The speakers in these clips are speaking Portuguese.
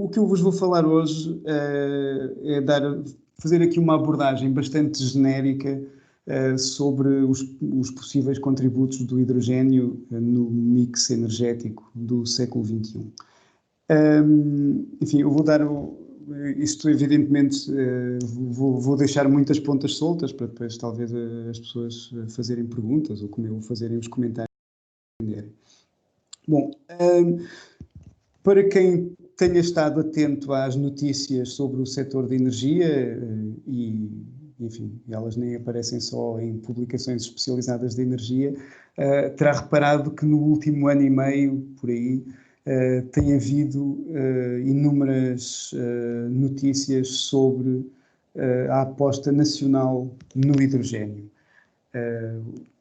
o que eu vos vou falar hoje é fazer aqui uma abordagem bastante genérica sobre os possíveis contributos do hidrogênio no mix energético do século XXI. Enfim, eu vou dar isto, evidentemente, vou deixar muitas pontas soltas para depois talvez as pessoas fazerem perguntas ou como eu fazerem os comentários. Bom, para quem tenha estado atento às notícias sobre o setor de energia, e enfim, elas nem aparecem só em publicações especializadas de energia, terá reparado que no último ano e meio, por aí, tem havido inúmeras notícias sobre a aposta nacional no hidrogênio.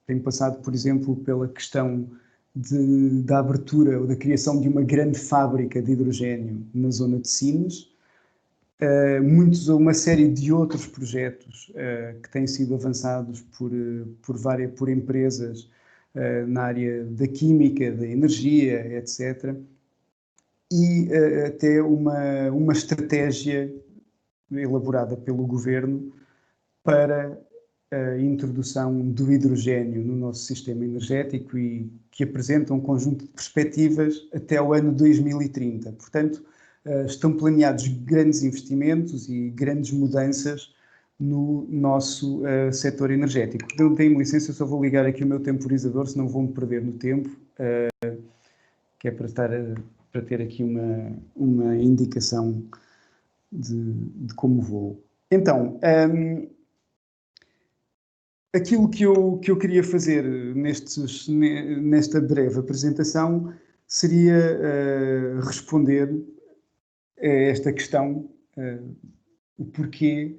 Tem passado, por exemplo, pela questão da abertura ou da criação de uma grande fábrica de hidrogênio na zona de Sines, uma série de outros projetos que têm sido avançados por empresas na área da química, da energia, etc. E até uma estratégia elaborada pelo governo para a introdução do hidrogênio no nosso sistema energético e que apresenta um conjunto de perspectivas até o ano 2030. Portanto, estão planeados grandes investimentos e grandes mudanças no nosso setor energético. Então, tenho licença, eu só vou ligar aqui o meu temporizador, senão vou-me perder no tempo, que é para ter aqui uma indicação de como vou. Então, aquilo que eu queria fazer nesta breve apresentação seria responder a esta questão, o porquê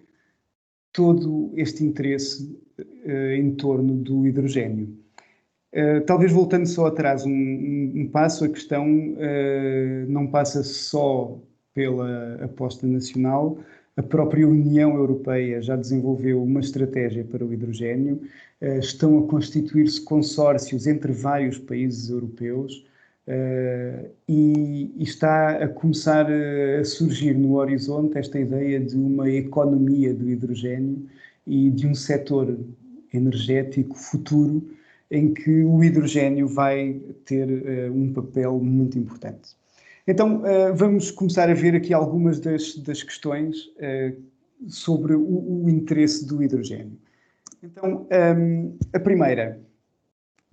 todo este interesse em torno do hidrogênio. Talvez voltando só atrás um passo, a questão não passa só pela aposta nacional. A própria União Europeia já desenvolveu uma estratégia para o hidrogênio. Estão a constituir-se consórcios entre vários países europeus e está a começar a surgir no horizonte esta ideia de uma economia do hidrogênio e de um setor energético futuro em que o hidrogênio vai ter um papel muito importante. Então, vamos começar a ver aqui algumas das questões sobre o interesse do hidrogênio. Então, a primeira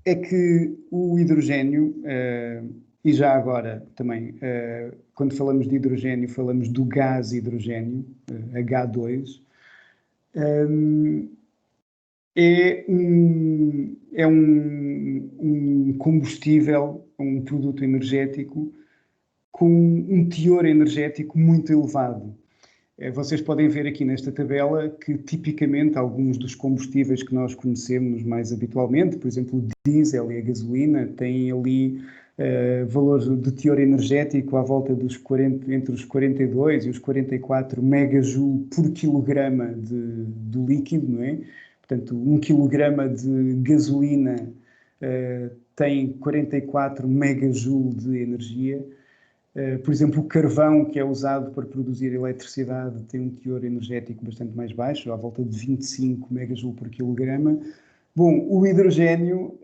é que o hidrogênio, e já agora também, quando falamos de hidrogênio, falamos do gás hidrogênio, H2, é um combustível, um produto energético com um teor energético muito elevado. Vocês podem ver aqui nesta tabela que, tipicamente, alguns dos combustíveis que nós conhecemos mais habitualmente, por exemplo, o diesel e a gasolina, têm ali valores de teor energético à volta entre os 42 e os 44 megajoule por quilograma de líquido, não é? Portanto, 1 quilograma de gasolina tem 44 megajoule de energia. Por exemplo, o carvão, que é usado para produzir eletricidade, tem um teor energético bastante mais baixo, à volta de 25 megajoule por quilograma. Bom, o hidrogênio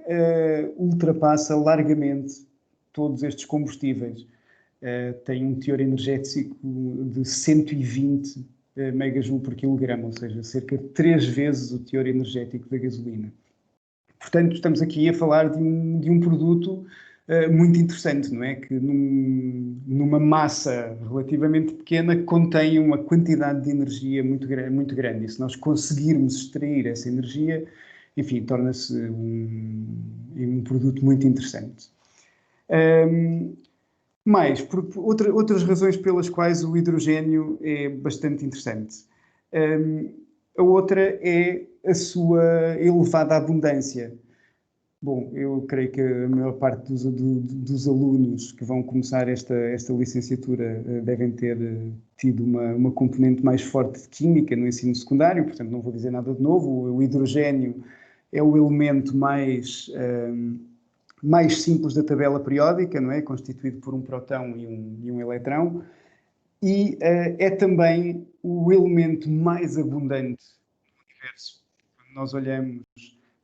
ultrapassa largamente todos estes combustíveis. Tem um teor energético de 120 megajoule por quilograma, ou seja, cerca de 3 vezes o teor energético da gasolina. Portanto, estamos aqui a falar de um produto muito interessante, não é? Que numa massa relativamente pequena contém uma quantidade de energia muito grande. E se nós conseguirmos extrair essa energia, enfim, torna-se um produto muito interessante. Outras razões pelas quais o hidrogênio é bastante interessante. A outra é a sua elevada abundância. Bom, eu creio que a maior parte dos alunos que vão começar esta licenciatura devem ter tido uma componente mais forte de química no ensino secundário, portanto não vou dizer nada de novo. O hidrogênio é o elemento mais simples da tabela periódica, não é? Constituído por um próton e um eletrão. e é também o elemento mais abundante do universo. Quando nós olhamos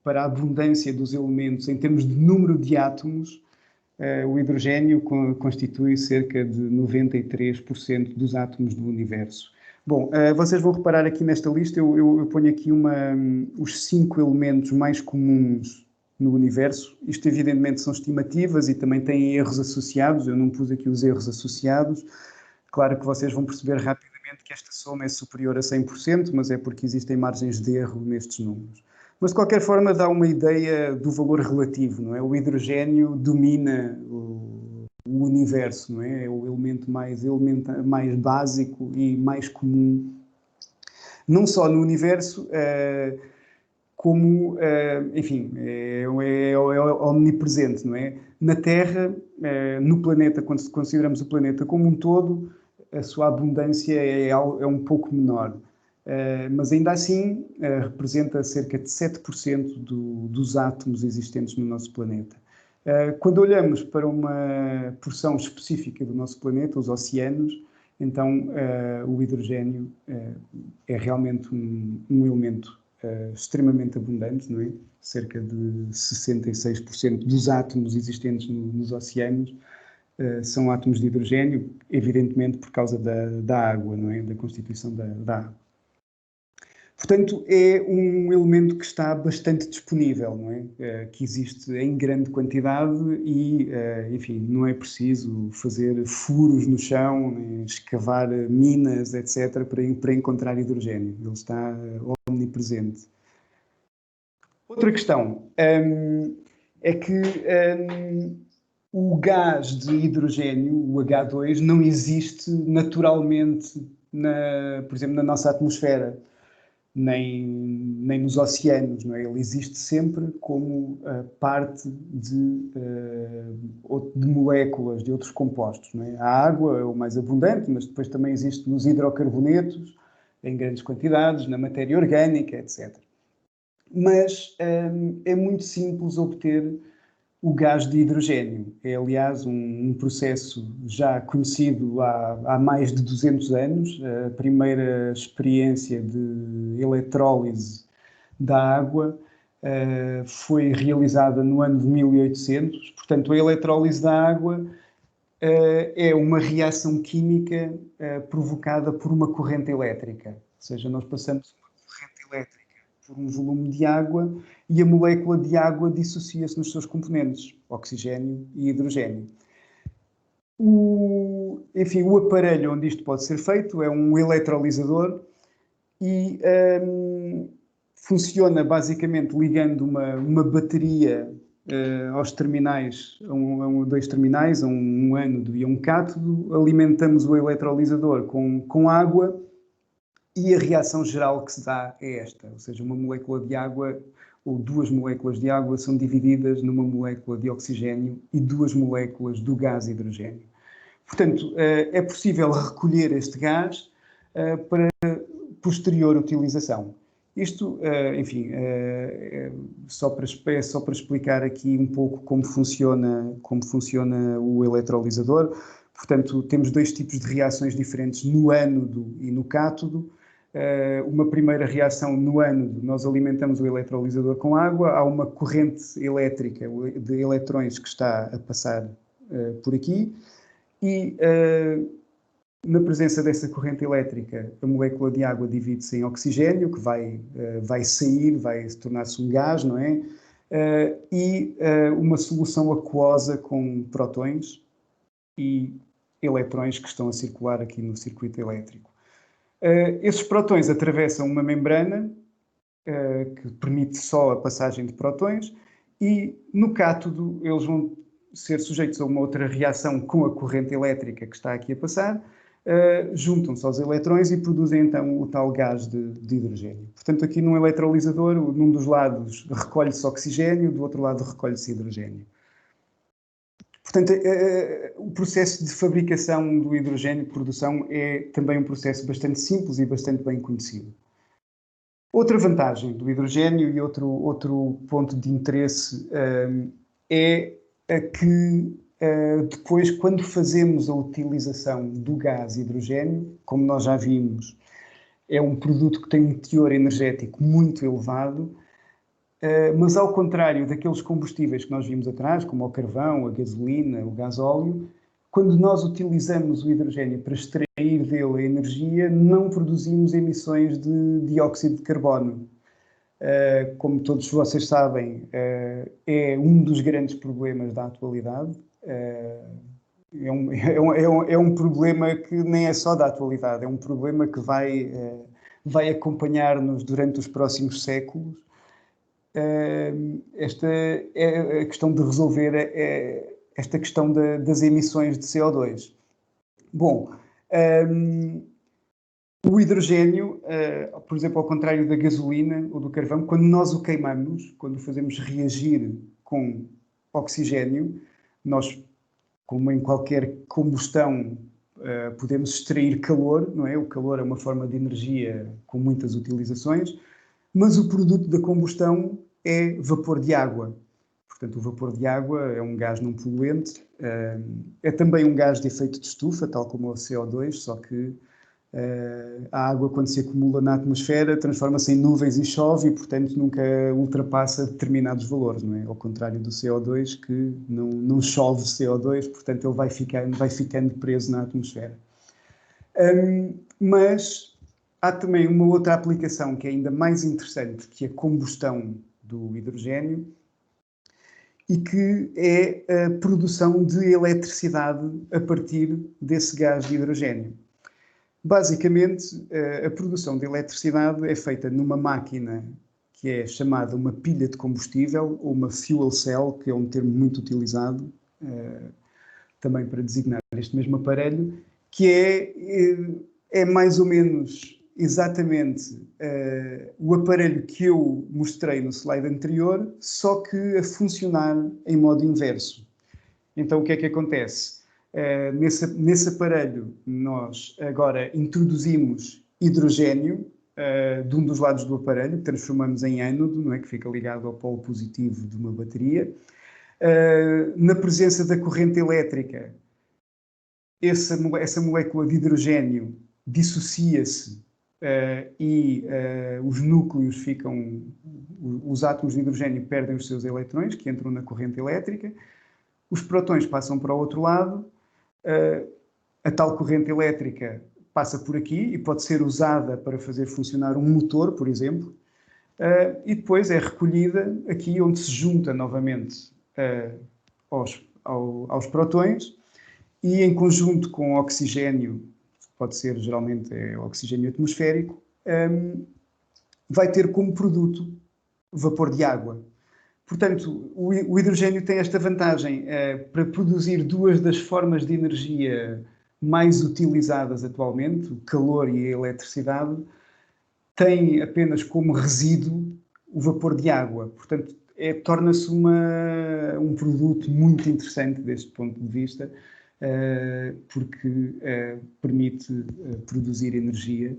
para a abundância dos elementos em termos de número de átomos, o hidrogênio constitui cerca de 93% dos átomos do universo. Bom, vocês vão reparar aqui nesta lista, eu ponho aqui os 5 elementos mais comuns no universo. Isto, evidentemente, são estimativas e também têm erros associados. Eu não pus aqui os erros associados. Claro que vocês vão perceber rapidamente que esta soma é superior a 100%, mas é porque existem margens de erro nestes números. Mas, de qualquer forma, dá uma ideia do valor relativo, não é? O hidrogênio domina o universo, não é? É o elemento mais básico e mais comum, não só no universo, como, enfim, é omnipresente, não é? Na Terra, no planeta, quando consideramos o planeta como um todo, a sua abundância é um pouco menor. Mas ainda assim representa cerca de 7% dos átomos existentes no nosso planeta. Quando olhamos para uma porção específica do nosso planeta, os oceanos, então o hidrogênio é realmente um elemento extremamente abundante, não é? Cerca de 66% dos átomos existentes nos oceanos são átomos de hidrogênio, evidentemente por causa da água, não é? Da constituição da água. Portanto, é um elemento que está bastante disponível, não é? Que existe em grande quantidade e, enfim, não é preciso fazer furos no chão, né? Escavar minas, etc., para encontrar hidrogênio. Ele está omnipresente. Outra questão é que o gás de hidrogênio, o H2, não existe naturalmente, por exemplo, na nossa atmosfera. Nem nos oceanos, não é? Ele existe sempre como parte de moléculas, de outros compostos, não é? A água é o mais abundante, mas depois também existe nos hidrocarbonetos, em grandes quantidades, na matéria orgânica, etc. Mas é muito simples obter o gás de hidrogênio. É, aliás, um processo já conhecido há mais de 200 anos. A primeira experiência de eletrólise da água foi realizada no ano de 1800. Portanto, a eletrólise da água é uma reação química provocada por uma corrente elétrica. Ou seja, nós passamos uma corrente elétrica por um volume de água e a molécula de água dissocia-se nos seus componentes, oxigênio e hidrogênio. Enfim, o aparelho onde isto pode ser feito é um eletrolisador e funciona basicamente ligando uma bateria aos terminais, dois terminais, a um ânodo e a um cátodo. Alimentamos o eletrolisador com água e a reação geral que se dá é esta, ou seja, uma molécula de água ou duas moléculas de água são divididas numa molécula de oxigênio e duas moléculas do gás hidrogênio. Portanto, é possível recolher este gás para posterior utilização. Isto, enfim, é só para explicar aqui um pouco como funciona o eletrolisador. Portanto, temos dois tipos de reações diferentes no ânodo e no cátodo. Uma primeira reação no ânodo, nós alimentamos o eletrolisador com água, há uma corrente elétrica de eletrões que está a passar por aqui e na presença dessa corrente elétrica, a molécula de água divide-se em oxigênio, que vai sair, vai tornar-se um gás, não é? E uma solução aquosa com prótons e eletrões que estão a circular aqui no circuito elétrico. Esses prótons atravessam uma membrana que permite só a passagem de prótons e no cátodo eles vão ser sujeitos a uma outra reação com a corrente elétrica que está aqui a passar, juntam-se aos eletrões e produzem então o tal gás de hidrogênio. Portanto, aqui num eletrolisador, num dos lados recolhe-se oxigênio, do outro lado recolhe-se hidrogênio. Portanto, o processo de fabricação do hidrogênio, de produção, é também um processo bastante simples e bastante bem conhecido. Outra vantagem do hidrogênio e outro ponto de interesse é que depois, quando fazemos a utilização do gás hidrogênio, como nós já vimos, é um produto que tem um teor energético muito elevado, mas ao contrário daqueles combustíveis que nós vimos atrás, como o carvão, a gasolina, o gasóleo, quando nós utilizamos o hidrogênio para extrair dele a energia, não produzimos emissões de dióxido de carbono. Como todos vocês sabem, é um dos grandes problemas da atualidade. É um problema que nem é só da atualidade, é um problema que vai acompanhar-nos durante os próximos séculos. Esta é a questão de resolver esta questão das emissões de CO2. Bom, o hidrogênio, por exemplo, ao contrário da gasolina ou do carvão, quando nós o queimamos, quando o fazemos reagir com oxigênio, nós, como em qualquer combustão, podemos extrair calor, não é? O calor é uma forma de energia com muitas utilizações, mas o produto da combustão é vapor de água. Portanto, o vapor de água é um gás não poluente, é também um gás de efeito de estufa, tal como o CO2, só que a água, quando se acumula na atmosfera, transforma-se em nuvens e chove e, portanto, nunca ultrapassa determinados valores, não é? Ao contrário do CO2, que não chove CO2, portanto, ele vai ficando preso na atmosfera. Mas há também uma outra aplicação que é ainda mais interessante, que é a combustão do hidrogênio, e que é a produção de eletricidade a partir desse gás de hidrogênio. Basicamente, a produção de eletricidade é feita numa máquina que é chamada uma pilha de combustível, ou uma fuel cell, que é um termo muito utilizado também para designar este mesmo aparelho, que é mais ou menos exatamente o aparelho que eu mostrei no slide anterior, só que a funcionar em modo inverso. Então, o que é que acontece? Nesse aparelho, nós agora introduzimos hidrogênio de um dos lados do aparelho, que transformamos em ânodo, não é? Que fica ligado ao polo positivo de uma bateria. Na presença da corrente elétrica, essa molécula de hidrogênio dissocia-se e os núcleos os átomos de hidrogênio perdem os seus eletrões, que entram na corrente elétrica, os prótons passam para o outro lado, a tal corrente elétrica passa por aqui e pode ser usada para fazer funcionar um motor, por exemplo, e depois é recolhida aqui onde se junta novamente aos prótons e em conjunto com oxigênio, pode ser geralmente oxigênio atmosférico, vai ter como produto vapor de água. Portanto, o hidrogênio tem esta vantagem para produzir duas das formas de energia mais utilizadas atualmente, o calor e a eletricidade, tem apenas como resíduo o vapor de água. Portanto, torna-se um produto muito interessante deste ponto de vista, porque permite produzir energia,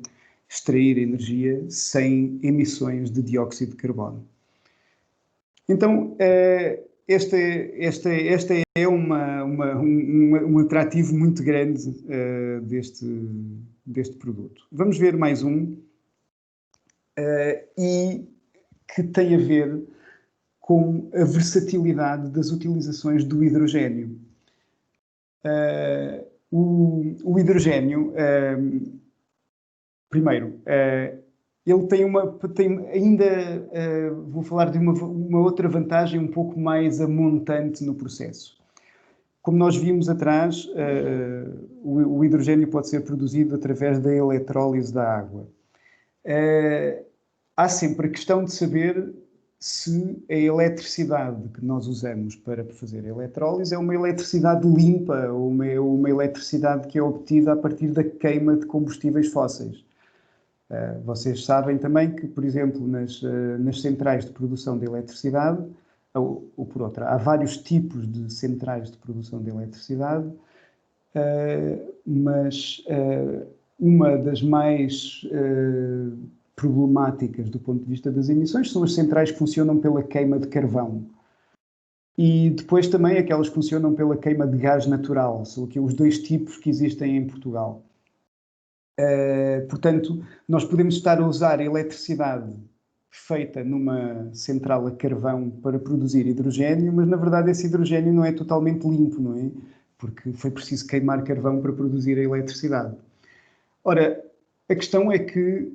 extrair energia sem emissões de dióxido de carbono. Então, este é um atrativo muito grande deste produto. Vamos ver mais um, e que tem a ver com a versatilidade das utilizações do hidrogênio. O hidrogênio, primeiro, ele tem ainda, vou falar de uma outra vantagem um pouco mais amontante no processo. Como nós vimos atrás, o hidrogênio pode ser produzido através da eletrólise da água. Há sempre a questão de saber se a eletricidade que nós usamos para fazer a eletrólise é uma eletricidade limpa ou uma eletricidade que é obtida a partir da queima de combustíveis fósseis. Vocês sabem também que, por exemplo, nas centrais de produção de eletricidade, ou por outra, há vários tipos de centrais de produção de eletricidade, mas uma das mais problemáticas do ponto de vista das emissões são as centrais que funcionam pela queima de carvão. E depois também aquelas que funcionam pela queima de gás natural, são aqui os dois tipos que existem em Portugal. Portanto, nós podemos estar a usar eletricidade feita numa central a carvão para produzir hidrogênio, mas na verdade esse hidrogênio não é totalmente limpo, não é? Porque foi preciso queimar carvão para produzir a eletricidade. Ora, a questão é que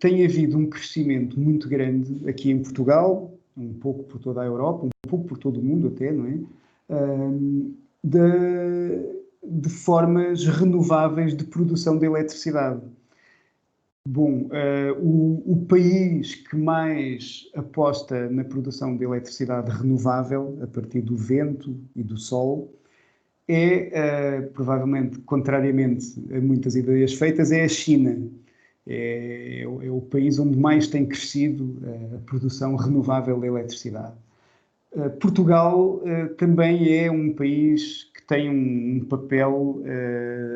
tem havido um crescimento muito grande aqui em Portugal, um pouco por toda a Europa, um pouco por todo o mundo até, não é? De formas renováveis de produção de eletricidade. Bom, o país que mais aposta na produção de eletricidade renovável, a partir do vento e do sol, provavelmente, contrariamente a muitas ideias feitas, é a China. É o país onde mais tem crescido a produção renovável de eletricidade. Portugal também é um país que tem um papel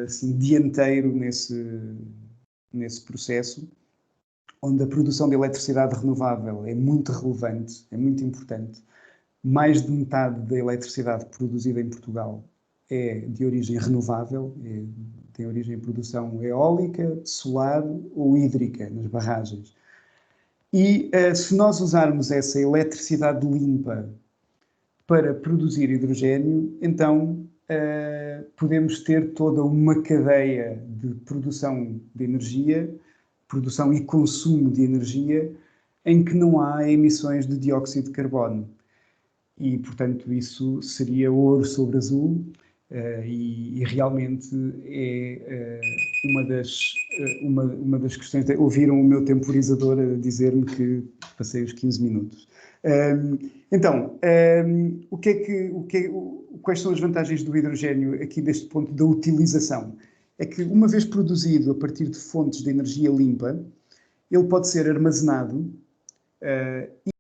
assim, dianteiro nesse processo, onde a produção de eletricidade renovável é muito relevante, é muito importante. Mais de metade da eletricidade produzida em Portugal é de origem renovável, tem origem em produção eólica, solar ou hídrica, nas barragens. E se nós usarmos essa eletricidade limpa para produzir hidrogênio, então podemos ter toda uma cadeia de produção de energia, produção e consumo de energia, em que não há emissões de dióxido de carbono. E, portanto, isso seria ouro sobre azul, e realmente é uma das questões. Ouviram o meu temporizador a dizer-me que passei os 15 minutos. Então, quais são as vantagens do hidrogênio aqui deste ponto da utilização? É que, uma vez produzido a partir de fontes de energia limpa, ele pode ser armazenado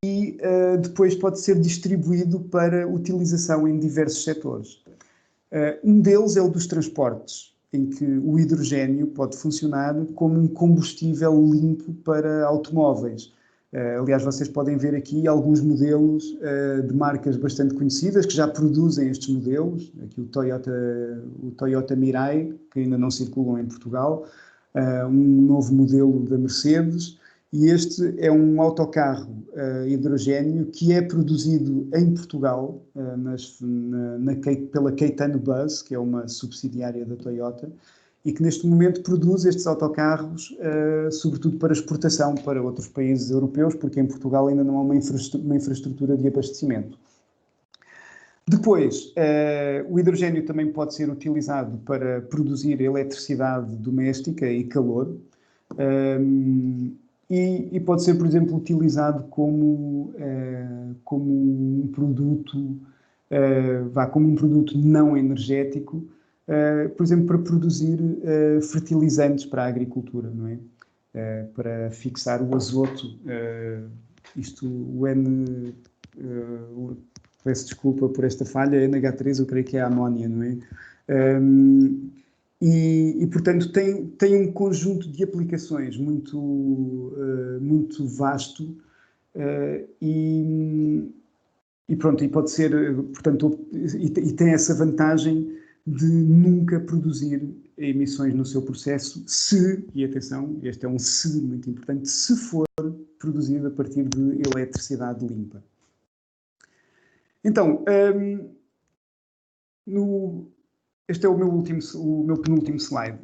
e depois pode ser distribuído para utilização em diversos setores. Um deles é o dos transportes, em que o hidrogênio pode funcionar como um combustível limpo para automóveis. Aliás, vocês podem ver aqui alguns modelos de marcas bastante conhecidas que já produzem estes modelos. Aqui o Toyota Mirai, que ainda não circulam em Portugal, um novo modelo da Mercedes, e este é um autocarro hidrogênio que é produzido em Portugal pela Caetano Bus, que é uma subsidiária da Toyota, e que neste momento produz estes autocarros, sobretudo para exportação para outros países europeus, porque em Portugal ainda não há uma infraestrutura de abastecimento. Depois, o hidrogênio também pode ser utilizado para produzir eletricidade doméstica e calor, e pode ser, por exemplo, utilizado como um produto, como um produto não energético, por exemplo, para produzir fertilizantes para a agricultura, não é? Para fixar o azoto, peço desculpa por esta falha, NH3 eu creio que é a amónia, não é? Portanto, tem um conjunto de aplicações muito vasto, e pode ser, portanto, e tem essa vantagem de nunca produzir emissões no seu processo, e atenção, este é um se muito importante, se for produzido a partir de eletricidade limpa. Então, este é o meu penúltimo slide.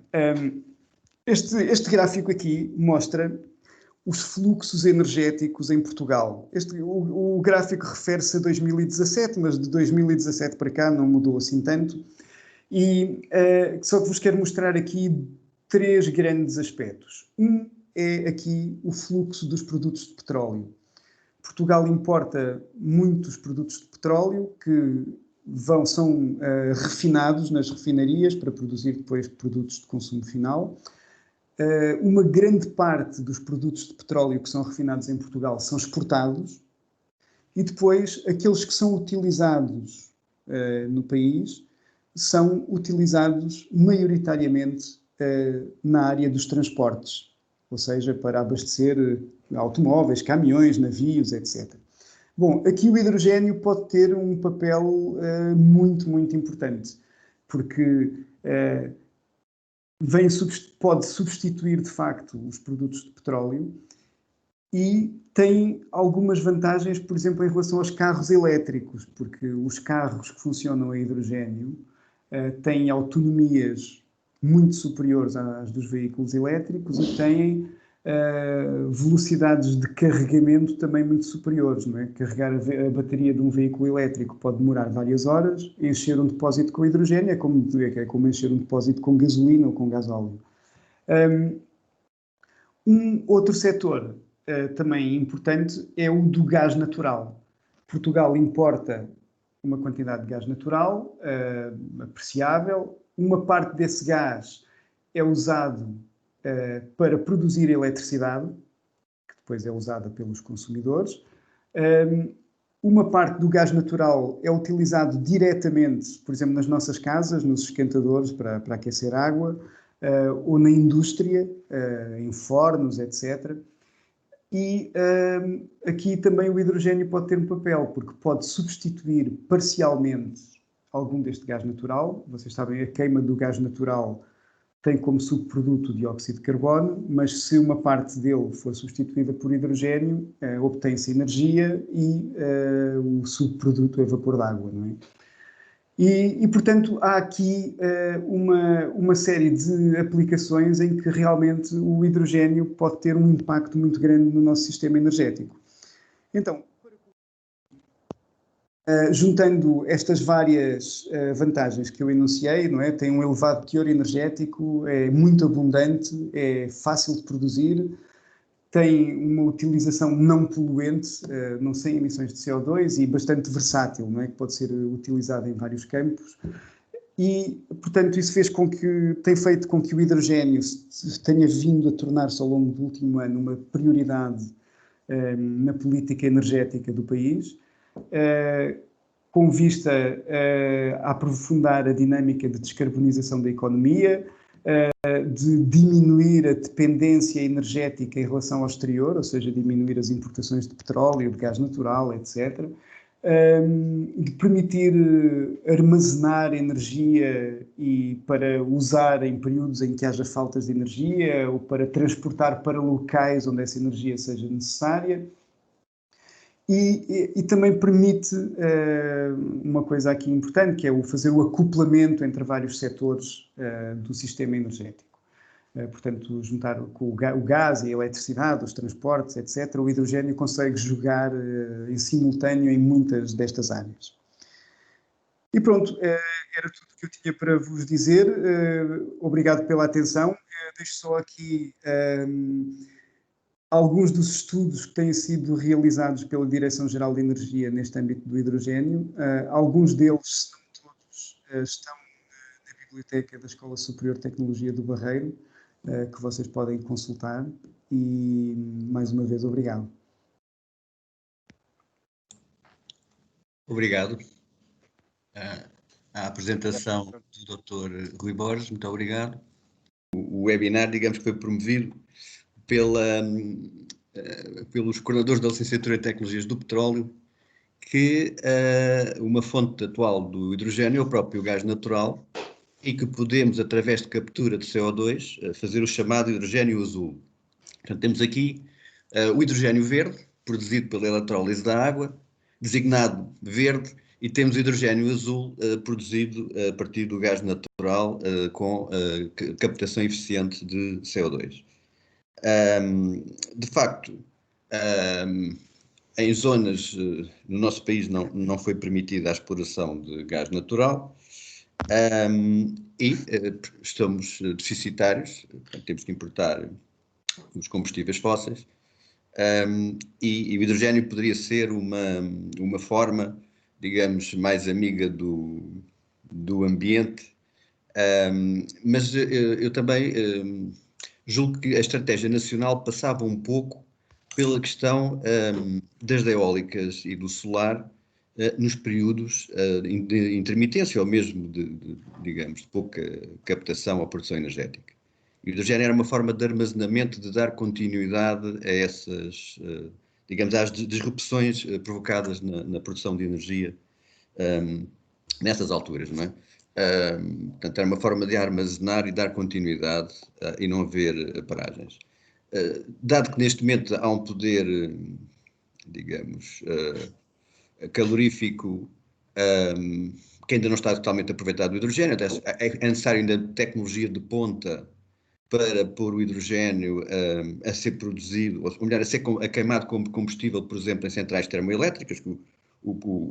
Este gráfico aqui mostra os fluxos energéticos em Portugal. O gráfico refere-se a 2017, mas de 2017 para cá não mudou assim tanto. E só que vos quero mostrar aqui 3 grandes aspectos. Um é aqui o fluxo dos produtos de petróleo. Portugal importa muitos produtos de petróleo que são refinados nas refinarias para produzir depois produtos de consumo final. Uma grande parte dos produtos de petróleo que são refinados em Portugal são exportados, e depois aqueles que são utilizados no país são utilizados maioritariamente na área dos transportes, ou seja, para abastecer automóveis, caminhões, navios, etc. Bom, aqui o hidrogênio pode ter um papel muito, muito importante, porque pode substituir, de facto, os produtos de petróleo e tem algumas vantagens, por exemplo, em relação aos carros elétricos, porque os carros que funcionam a hidrogênio têm autonomias muito superiores às dos veículos elétricos e têm velocidades de carregamento também muito superiores. Não é? Carregar a bateria de um veículo elétrico pode demorar várias horas, encher um depósito com hidrogênio é como encher um depósito com gasolina ou com gasóleo. Um outro setor também importante é o do gás natural. Portugal importa uma quantidade de gás natural apreciável. Uma parte desse gás é usado para produzir eletricidade, que depois é usada pelos consumidores. Uma parte do gás natural é utilizado diretamente, por exemplo, nas nossas casas, nos esquentadores para aquecer água, ou na indústria, em fornos, etc. E aqui também o hidrogênio pode ter um papel, porque pode substituir parcialmente algum deste gás natural. Vocês sabem, a queima do gás natural tem como subproduto o dióxido de carbono, mas se uma parte dele for substituída por hidrogênio, obtém-se energia e o subproduto é vapor de água, não é? E, portanto, há aqui uma série de aplicações em que realmente o hidrogênio pode ter um impacto muito grande no nosso sistema energético. Então, juntando estas várias vantagens que eu enunciei, não é? Tem um elevado teor energético, é muito abundante, é fácil de produzir, tem uma utilização não poluente, não sem emissões de CO2 e bastante versátil, não é? Que pode ser utilizado em vários campos. E, portanto, isso tem feito com que o hidrogênio se tenha vindo a tornar-se ao longo do último ano uma prioridade na política energética do país, com vista a aprofundar a dinâmica de descarbonização da economia, de diminuir a dependência energética em relação ao exterior, ou seja, diminuir as importações de petróleo, de gás natural, etc., de permitir armazenar energia e para usar em períodos em que haja faltas de energia ou para transportar para locais onde essa energia seja necessária. E também permite uma coisa aqui importante, que é fazer o acoplamento entre vários setores do sistema energético. Portanto, juntar com o gás e a eletricidade, os transportes, etc., o hidrogênio consegue jogar em simultâneo em muitas destas áreas. E pronto, era tudo que eu tinha para vos dizer. Obrigado pela atenção. Deixo só aqui alguns dos estudos que têm sido realizados pela Direção-Geral de Energia neste âmbito do hidrogênio. Alguns deles, se não todos, estão na biblioteca da Escola Superior de Tecnologia do Barreiro, que vocês podem consultar. E, mais uma vez, obrigado. Obrigado. A apresentação do Dr. Rui Borges, muito obrigado. O webinar, digamos que foi promovido pelos coordenadores da Licenciatura em Tecnologias do Petróleo, que uma fonte atual do hidrogênio é o próprio gás natural e que podemos, através de captura de CO2, fazer o chamado hidrogênio azul. Portanto, temos aqui o hidrogênio verde, produzido pela eletrólise da água, designado verde, e temos o hidrogênio azul, produzido a partir do gás natural, com captação eficiente de CO2. De facto, em zonas no nosso país não foi permitida a exploração de gás natural e estamos deficitários, portanto, temos que importar os combustíveis fósseis e o hidrogênio poderia ser uma forma, digamos, mais amiga do ambiente, mas eu também julgo que a estratégia nacional passava um pouco pela questão das eólicas e do solar nos períodos de intermitência ou mesmo digamos, de pouca captação ou produção energética. O hidrogênio era uma forma de armazenamento, de dar continuidade a essas, digamos, às disrupções provocadas na produção de energia nessas alturas, não é? Portanto, era uma forma de armazenar e dar continuidade e não haver paragens. Dado que neste momento há um poder, digamos, calorífico que ainda não está totalmente aproveitado do hidrogênio, é necessário ainda tecnologia de ponta para pôr o hidrogênio a ser produzido, ou melhor, a queimado como combustível, por exemplo, em centrais termoelétricas, que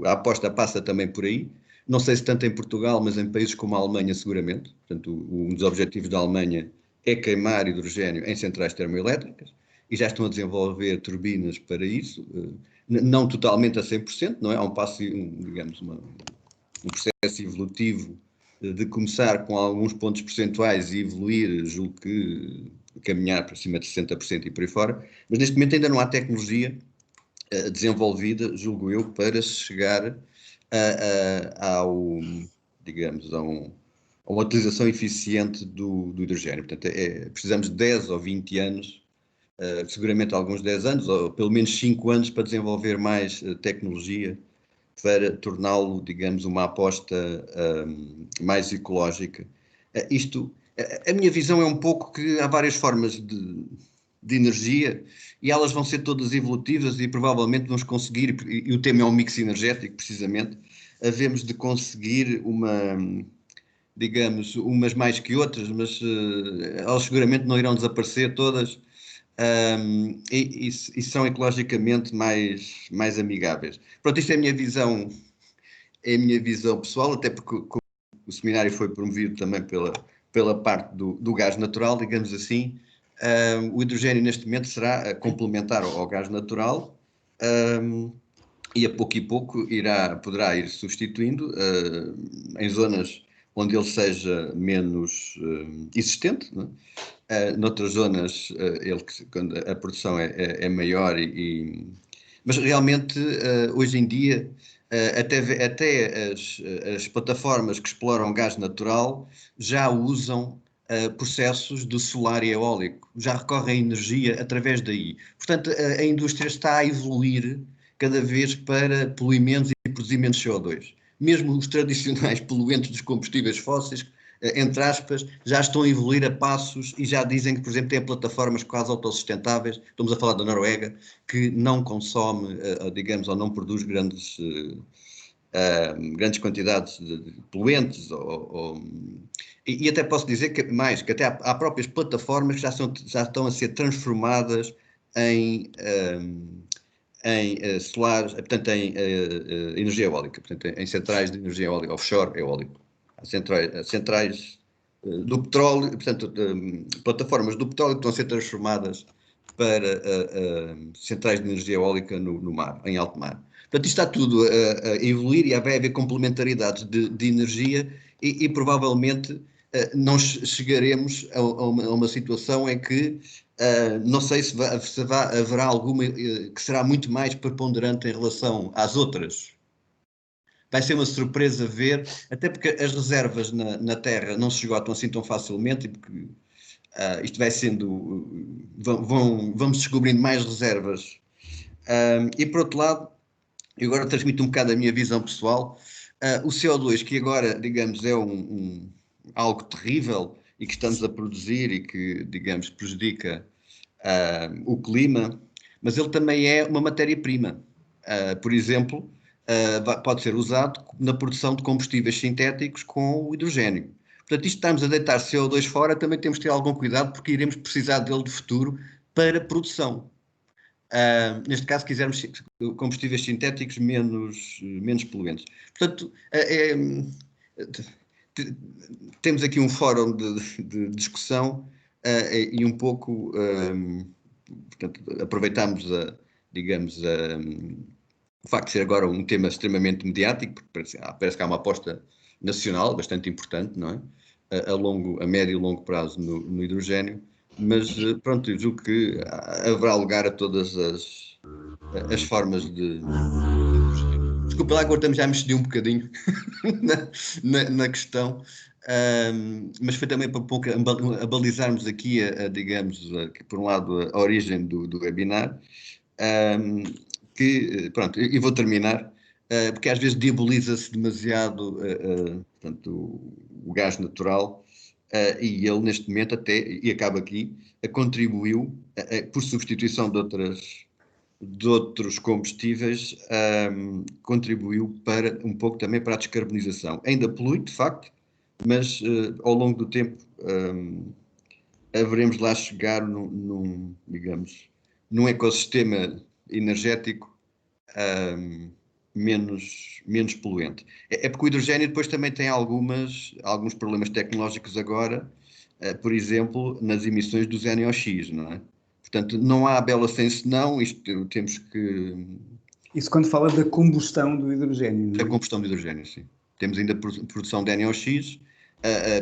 a aposta passa também por aí. Não sei se tanto em Portugal, mas em países como a Alemanha, seguramente. Portanto, um dos objetivos da Alemanha é queimar hidrogênio em centrais termoelétricas, e já estão a desenvolver turbinas para isso, não totalmente a 100%, não é? Há um passo, digamos, um processo evolutivo de começar com alguns pontos percentuais e evoluir, julgo que caminhar para cima de 60% e por aí fora, mas neste momento ainda não há tecnologia desenvolvida, julgo eu, para chegar ao, digamos, a uma utilização eficiente do hidrogênio. Portanto, precisamos de 10 ou 20 anos, seguramente alguns 10 anos, ou pelo menos 5 anos, para desenvolver mais tecnologia para torná-lo, digamos, uma aposta mais ecológica. A minha visão é um pouco que há várias formas de energia e elas vão ser todas evolutivas e provavelmente vamos conseguir, e o tema é um mix energético, precisamente, havemos de conseguir digamos, umas mais que outras, mas elas seguramente não irão desaparecer todas. E são ecologicamente mais amigáveis. Pronto, isto é a minha visão pessoal, até porque o seminário foi promovido também pela parte do gás natural, digamos assim. O hidrogênio neste momento será complementar ao gás natural e a pouco poderá ir substituindo em zonas onde ele seja menos existente, não é? Noutras zonas, quando a produção é maior, mas realmente, hoje em dia, até as plataformas que exploram gás natural já usam processos de solar e eólico, já recorrem à energia através daí. Portanto, a indústria está a evoluir cada vez para poluir menos e produzir menos CO2. Mesmo os tradicionais poluentes dos combustíveis fósseis, entre aspas, já estão a evoluir a passos e já dizem que, por exemplo, têm plataformas quase autossustentáveis, estamos a falar da Noruega, que não consome, digamos, ou não produz grandes quantidades de poluentes, e até posso dizer que até há próprias plataformas que já estão a ser transformadas em solares, portanto, em energia eólica, portanto, em centrais de energia eólica, offshore eólico. Centrais do petróleo, portanto, plataformas do petróleo que estão a ser transformadas para centrais de energia eólica no mar, em alto mar. Portanto, isto está tudo a evoluir e vai haver complementaridades de energia e provavelmente não chegaremos a uma situação em que não sei se haverá alguma que será muito mais preponderante em relação às outras. Vai ser uma surpresa ver, até porque as reservas na Terra não se esgotam assim tão facilmente, e porque isto vai sendo. Vamos descobrindo mais reservas. E por outro lado, eu agora transmito um bocado a minha visão pessoal. O CO2, que agora, digamos, é algo terrível e que estamos a produzir e que, digamos, prejudica o clima, mas ele também é uma matéria-prima. Por exemplo, pode ser usado na produção de combustíveis sintéticos com o hidrogênio. Portanto, isto estamos a deitar CO2 fora, também temos de ter algum cuidado porque iremos precisar dele de futuro para produção. Neste caso, quisermos combustíveis sintéticos menos poluentes. Portanto, temos aqui um fórum de discussão e um pouco, portanto, aproveitamos, digamos, o facto de ser agora um tema extremamente mediático, porque parece que há uma aposta nacional bastante importante, não é? A médio e longo prazo no hidrogênio, mas pronto, eu julgo que haverá lugar a todas as formas de. Desculpa lá, agora já me excedi um bocadinho na questão, mas foi também para um pouco a balizarmos aqui, digamos, por um lado, a origem do webinar. pronto, e vou terminar, porque às vezes diaboliza-se demasiado portanto, o gás natural, e ele neste momento até, e acaba aqui, contribuiu, por substituição de outros combustíveis, contribuiu para um pouco também para a descarbonização. Ainda polui, de facto, mas ao longo do tempo haveremos de lá chegar digamos, num ecossistema energético menos poluente. É porque o hidrogênio depois também tem alguns problemas tecnológicos agora, por exemplo, nas emissões dos NOx, não é? Portanto, não há bela sem senão, isto temos que... Isso quando fala da combustão do hidrogênio, não é? A combustão de hidrogênio, sim. Temos ainda produção de NOx,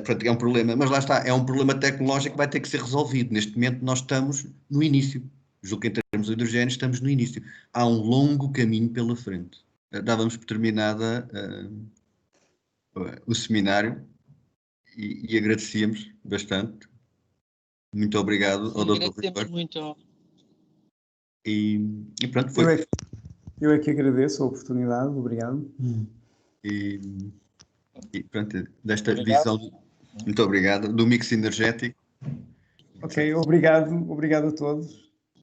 portanto, é um problema, mas lá está, é um problema tecnológico que vai ter que ser resolvido. Neste momento nós estamos no início. Julgo que em termos de hidrogênio estamos no início. Há um longo caminho pela frente. Dávamos por terminada o seminário e agradecíamos bastante. Muito obrigado ao Dr. Agradecemos muito. E pronto, foi. Eu é que agradeço a oportunidade, obrigado. E pronto, desta visão, muito obrigado, do mix energético. Ok, obrigado a todos.